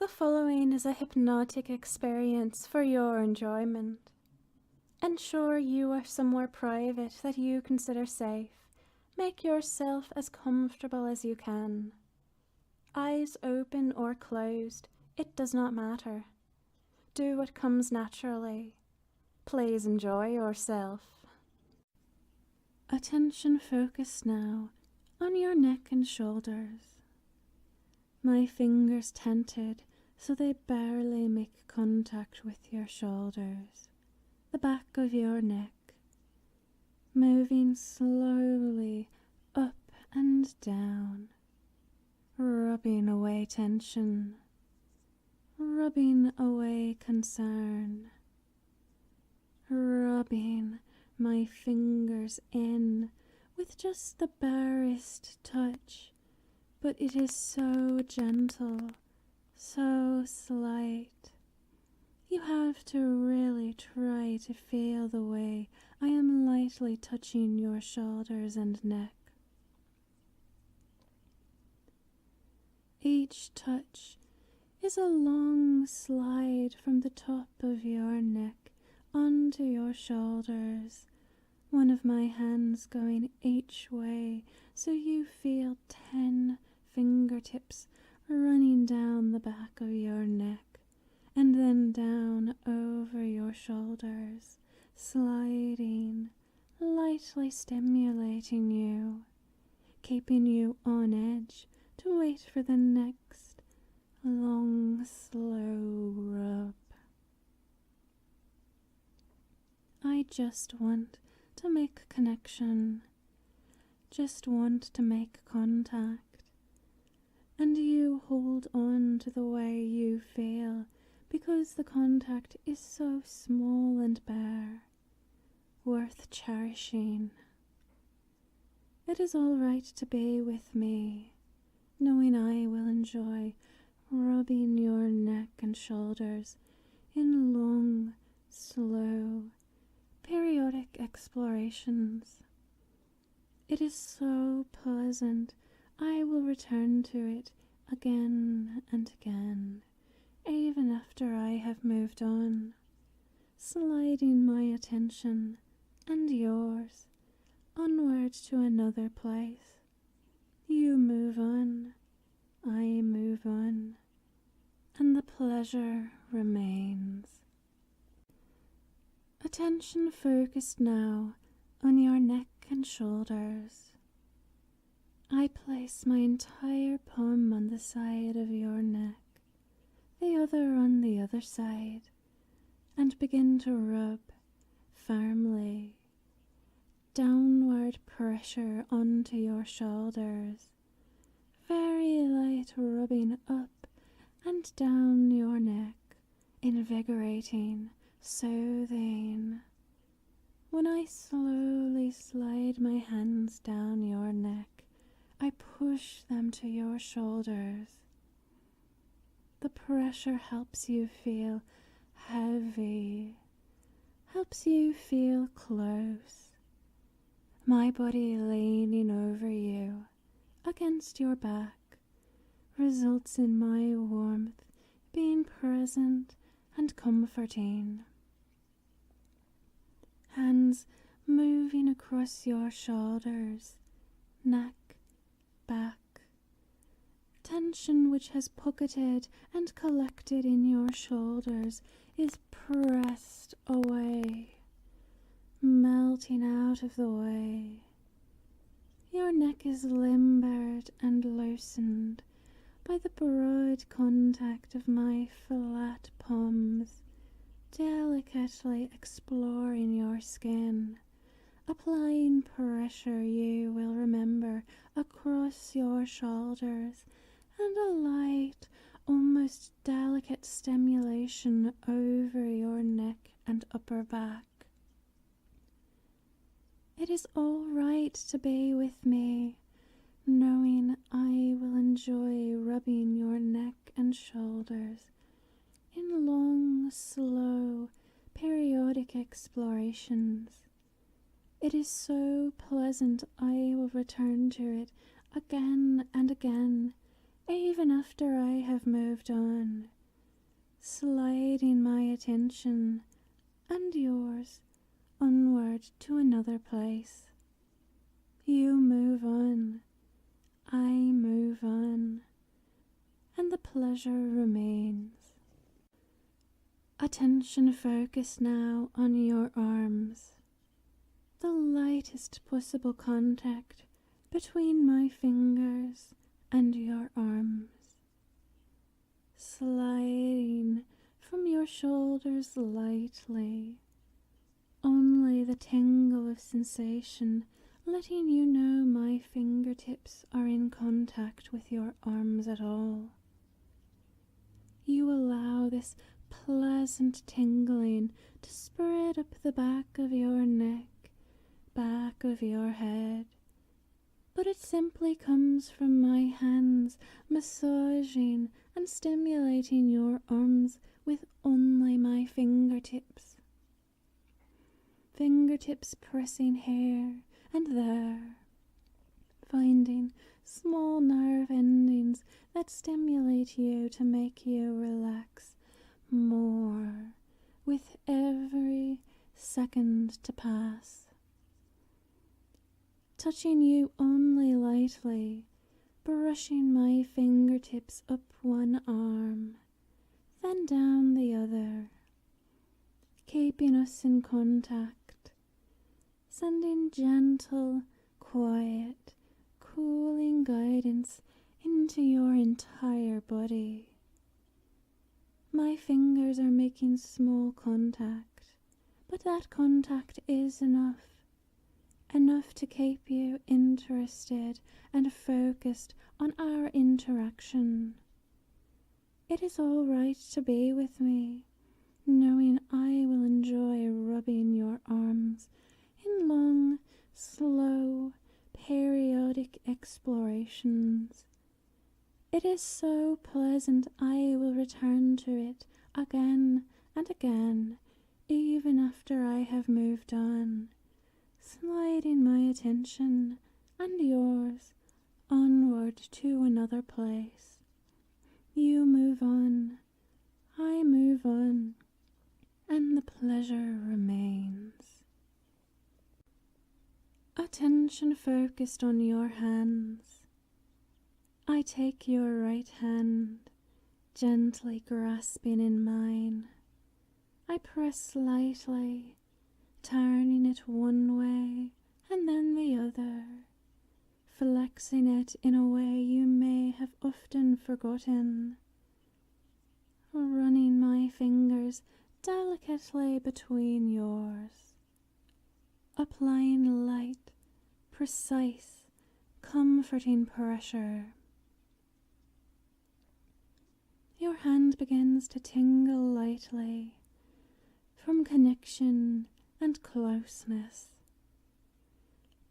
The following is a hypnotic experience for your enjoyment. Ensure you are somewhere private that you consider safe. Make yourself as comfortable as you can. Eyes open or closed, it does not matter. Do what comes naturally. Please enjoy yourself. Attention focus now on your neck and shoulders. My fingers tented so they barely make contact with your shoulders, the back of your neck, moving slowly up and down, rubbing away tension, rubbing away concern, rubbing my fingers in with just the barest touch, but it is so gentle, so slight. You have to really try to feel the way I am lightly touching your shoulders and neck. Each touch is a long slide from the top of your neck onto your shoulders, one of my hands going each way so you feel 10 fingertips running down the back of your neck and then down over your shoulders, sliding, lightly stimulating you, keeping you on edge to wait for the next long, slow rub. I just want to make connection, just want to make contact, and you hold on to the way you feel because the contact is so small and bare, worth cherishing. It is all right to be with me, knowing I will enjoy rubbing your neck and shoulders in long, slow, periodic explorations. It is so pleasant, I will return to it again and again, even after I have moved on, sliding my attention and yours onward to another place. You move on, I move on, and the pleasure remains. Attention focused now on your neck and shoulders. I place my entire palm on the side of your neck, the other on the other side, and begin to rub firmly, downward pressure onto your shoulders, very light rubbing up and down your neck, invigorating, soothing. When I slowly slide my hands down your neck, I push them to your shoulders. The pressure helps you feel heavy, helps you feel close. My body leaning over you, against your back, results in my warmth being present and comforting. Hands moving across your shoulders, neck, back. Tension which has pocketed and collected in your shoulders is pressed away, melting out of the way. Your neck is limbered and loosened by the broad contact of my flat palms, delicately exploring your skin, applying pressure you will remember across your shoulders, and a light, almost delicate stimulation over your neck and upper back. It is all right to be with me, knowing I will enjoy rubbing your neck and shoulders in long, slow, periodic explorations. It is so pleasant I will return to it again and again, even after I have moved on, sliding my attention and yours onward to another place. You move on, I move on, and the pleasure remains. Attention focused now on your arms. The lightest possible contact between my fingers and your arms. Sliding from your shoulders lightly. Only the tingle of sensation letting you know my fingertips are in contact with your arms at all. You allow this pleasant tingling to spread up the back of your neck, back of your head, but it simply comes from my hands massaging and stimulating your arms with only my fingertips. Fingertips pressing here and there, finding small nerve endings that stimulate you to make you relax more with every second to pass. Touching you only lightly, brushing my fingertips up one arm, then down the other, keeping us in contact, sending gentle, quiet, cooling guidance into your entire body. My fingers are making small contact, but that contact is enough to keep you interested and focused on our interaction. It is all right to be with me, knowing I will enjoy rubbing your arms in long, slow, periodic explorations. It is so pleasant I will return to it again and again, even after I have moved on, sliding my attention and yours onward to another place. You move on, I move on, and the pleasure remains. Attention focused on your hands. I take your right hand, gently grasping in mine. I press lightly, turning it one way and then the other, flexing it in a way you may have often forgotten, running my fingers delicately between yours, applying light, precise, comforting pressure. Your hand begins to tingle lightly from connection and closeness.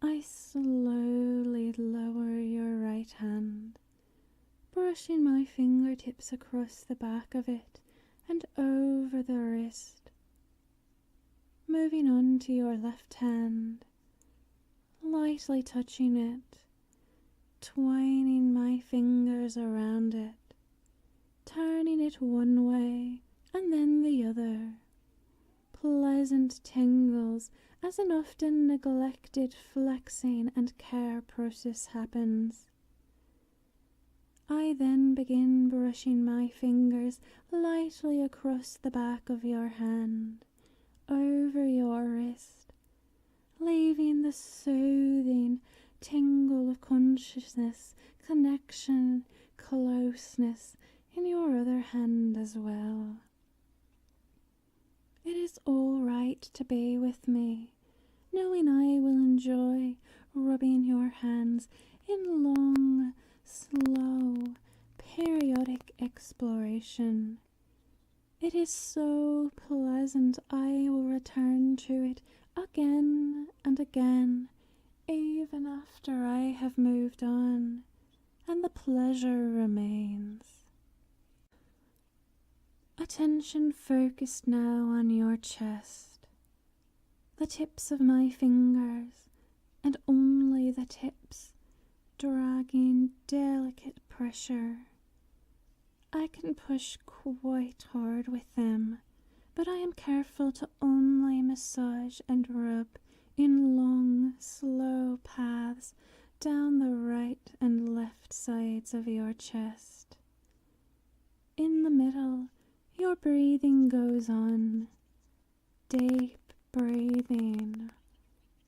I slowly lower your right hand, brushing my fingertips across the back of it and over the wrist. Moving on to your left hand, lightly touching it, twining my fingers around it, turning it one way and then the other. Pleasant tingles as an often neglected flexing and care process happens. I then begin brushing my fingers lightly across the back of your hand, over your wrist, leaving the soothing tingle of consciousness, connection, closeness in your other hand as well. It is all right to be with me, knowing I will enjoy rubbing your hands in long, slow, periodic exploration. It is so pleasant I will return to it again and again, even after I have moved on, and the pleasure remains. Attention focused now on your chest. The tips of my fingers, and only the tips, dragging delicate pressure I can push quite hard with them, but I am careful to only massage and rub in long, slow paths down the right and left sides of your chest. In the middle, your breathing goes on. Deep breathing,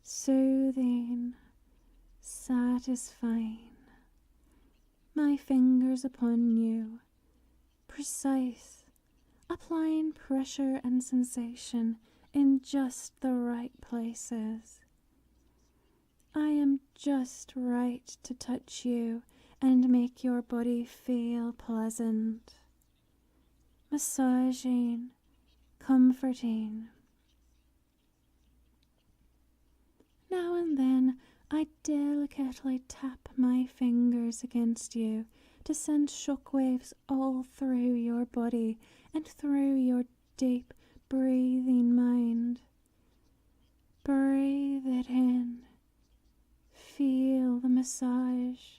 soothing, satisfying. My fingers upon you, precise, applying pressure and sensation in just the right places. I am just right to touch you and make your body feel pleasant. Massaging, comforting. Now and then I delicately tap my fingers against you to send shockwaves all through your body and through your deep breathing mind. Breathe it in. Feel the massage,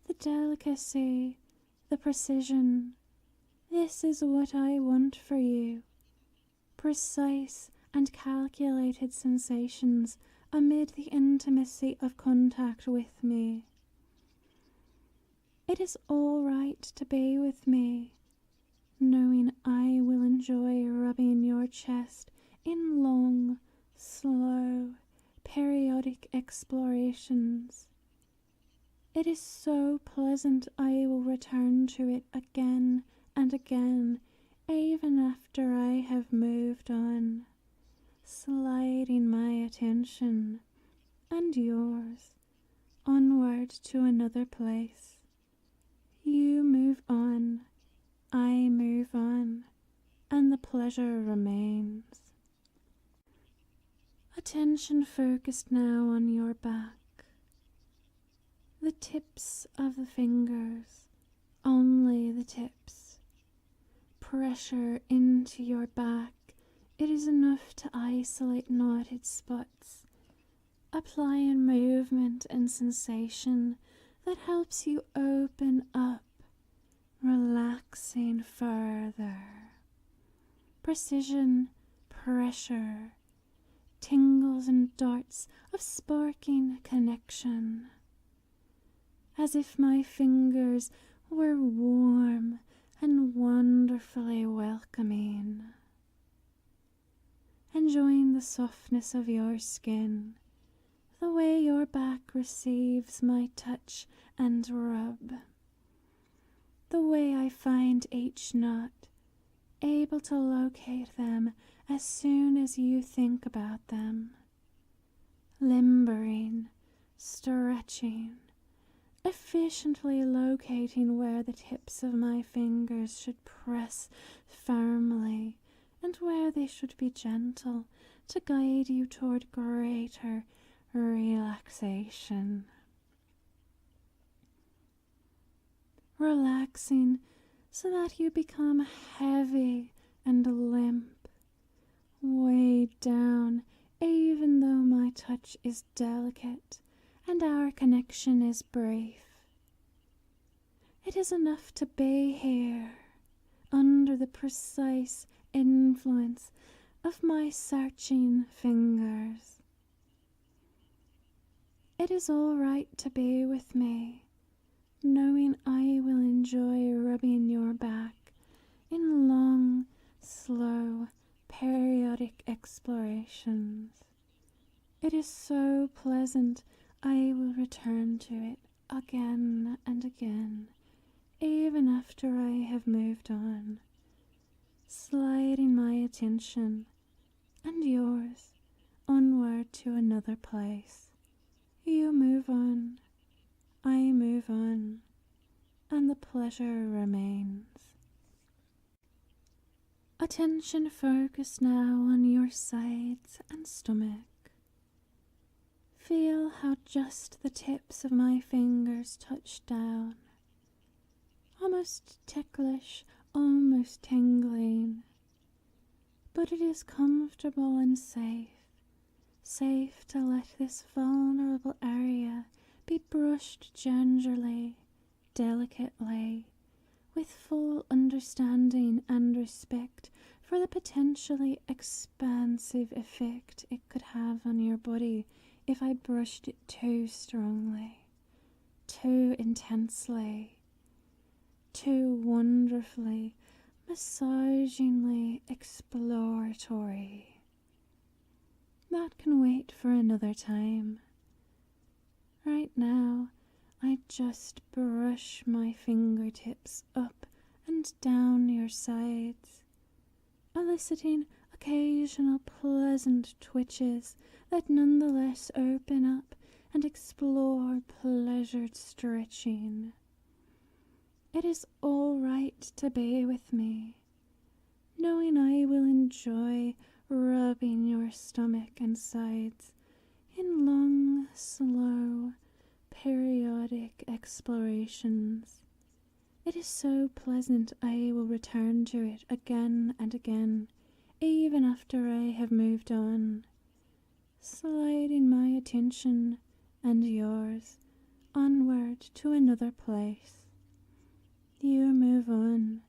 the delicacy, the precision. This is what I want for you. Precise and calculated sensations amid the intimacy of contact with me. It is all right to be with me, knowing I will enjoy rubbing your chest in long, slow, periodic explorations. It is so pleasant I will return to it again and again, even after I have moved on, sliding my attention and yours onward to another place. You move on, I move on, and the pleasure remains. Attention focused now on your back. The tips of the fingers, only the tips. Pressure into your back. It is enough to isolate knotted spots. Applying movement and sensation that helps you open up, relaxing further. Precision, pressure, tingles and darts of sparking connection. As if my fingers were warm and wonderfully welcoming. Enjoying the softness of your skin, the way your back receives my touch and rub, the way I find each knot, able to locate them as soon as you think about them, limbering, stretching, efficiently locating where the tips of my fingers should press firmly and where they should be gentle to guide you toward greater relaxation. Relaxing so that you become heavy and limp, weighed down even though my touch is delicate and our connection is brief. It is enough to be here, under the precise influence of my searching fingers. It is all right to be with me, knowing I will enjoy rubbing your back in long, slow, periodic explorations. It is so pleasant I will return to it again and again, even after I have moved on, sliding my attention and yours onward to another place. You move on, I move on, and the pleasure remains. Attention focused now on your sides and stomach. Feel how just the tips of my fingers touch down, almost ticklish, almost tingling. But it is comfortable and safe to let this vulnerable area be brushed gingerly, delicately, with full understanding and respect for the potentially expansive effect it could have on your body if I brushed it too strongly, too intensely, too wonderfully, massagingly exploratory. That can wait for another time. Right now, I just brush my fingertips up and down your sides, eliciting occasional pleasant twitches that nonetheless open up and explore pleasured stretching. It is all right to be with me, knowing I will enjoy rubbing your stomach and sides in long, slow, periodic explorations. It is so pleasant I will return to it again and again, even after I have moved on, sliding my attention and yours onward to another place. You move on,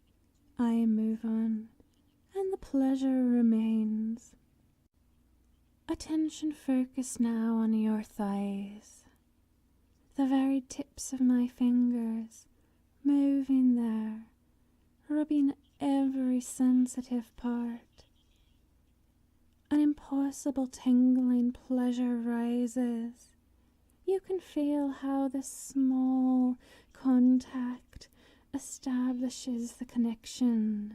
I move on, and the pleasure remains. Attention focus now on your thighs, the very tips of my fingers moving there, rubbing every sensitive part. An impossible tingling pleasure rises. You can feel how the small contact establishes the connection.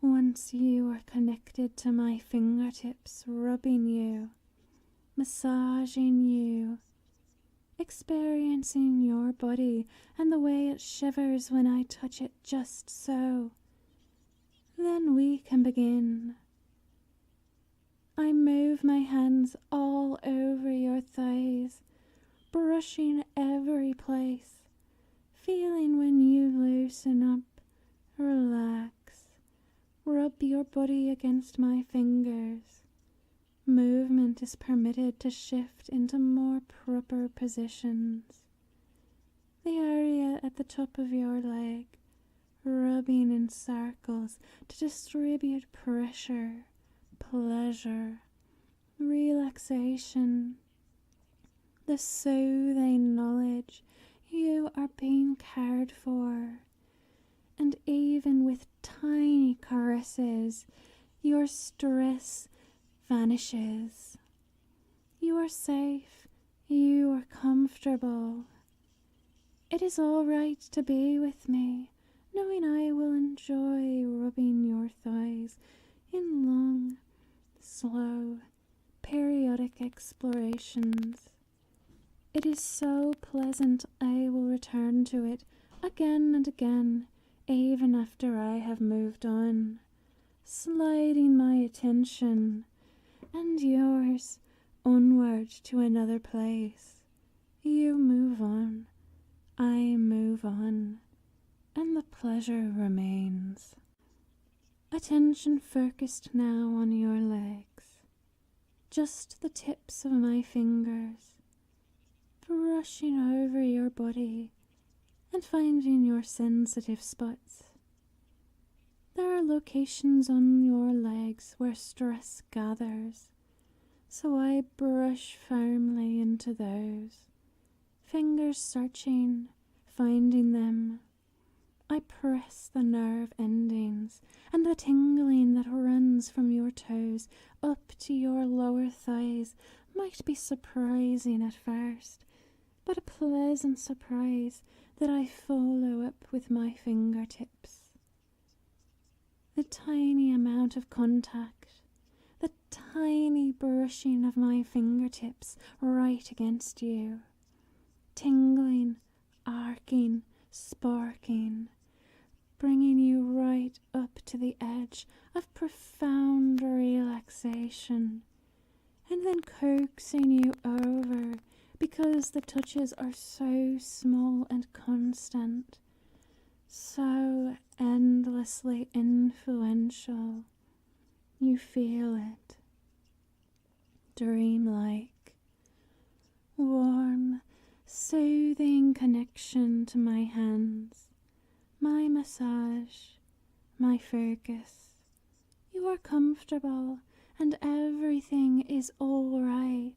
Once you are connected to my fingertips, rubbing you, massaging you, experiencing your body and the way it shivers when I touch it just so, then we can begin. I move my hands all over your thighs, brushing every place, feeling when you loosen up, relax, rub your body against my fingers. Movement is permitted to shift into more proper positions. The area at the top of your leg, rubbing in circles to distribute pressure, pleasure, relaxation, the soothing knowledge you are being cared for. And even with tiny caresses, your stress vanishes. You are safe, you are comfortable. It is all right to be with me, knowing I will enjoy rubbing your thighs in long, slow, periodic explorations. It is so pleasant I will return to it again and again, even after I have moved on, sliding my attention and yours onward to another place. You move on, I move on, and the pleasure remains. Attention focused now on your legs, just the tips of my fingers, brushing over your body and finding your sensitive spots. There are locations on your legs where stress gathers, so I brush firmly into those, fingers searching, finding them. I press the nerve endings, and the tingling that runs from your toes up to your lower thighs might be surprising at first, but a pleasant surprise that I follow up with my fingertips. The tiny amount of contact, the tiny brushing of my fingertips right against you, tingling, arcing, sparking, bringing you right up to the edge of profound relaxation, and then coaxing you over because the touches are so small and constant, so endlessly influential. You feel it. Dreamlike, warm, soothing connection to my hands, my massage, my focus. You are comfortable and everything is all right.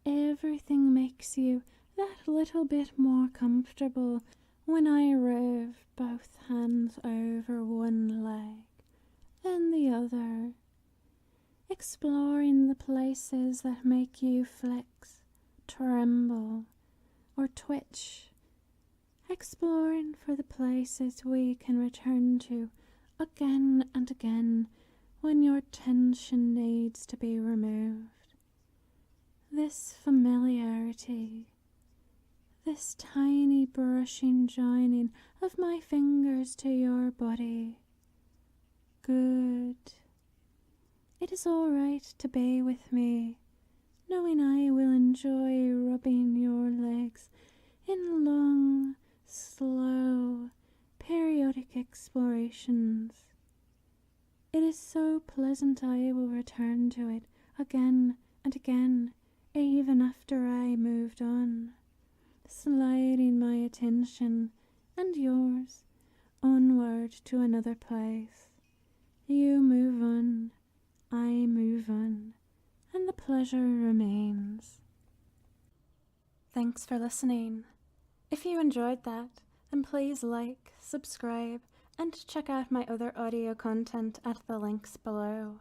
Everything makes you that little bit more comfortable when I rove both hands over one leg, then the other, exploring the places that make you flex, tremble, or twitch, exploring for the places we can return to again and again when your tension needs to be removed. This familiarity, this tiny brushing joining of my fingers to your body. Good. It is all right to be with me, knowing I will enjoy rubbing your legs in long, slow, periodic explorations. It is so pleasant I will return to it again and again, even after I moved on, sliding my attention and yours onward to another place. You move on, I move on, and the pleasure remains. Thanks for listening. If you enjoyed that, then please like, subscribe, and check out my other audio content at the links below.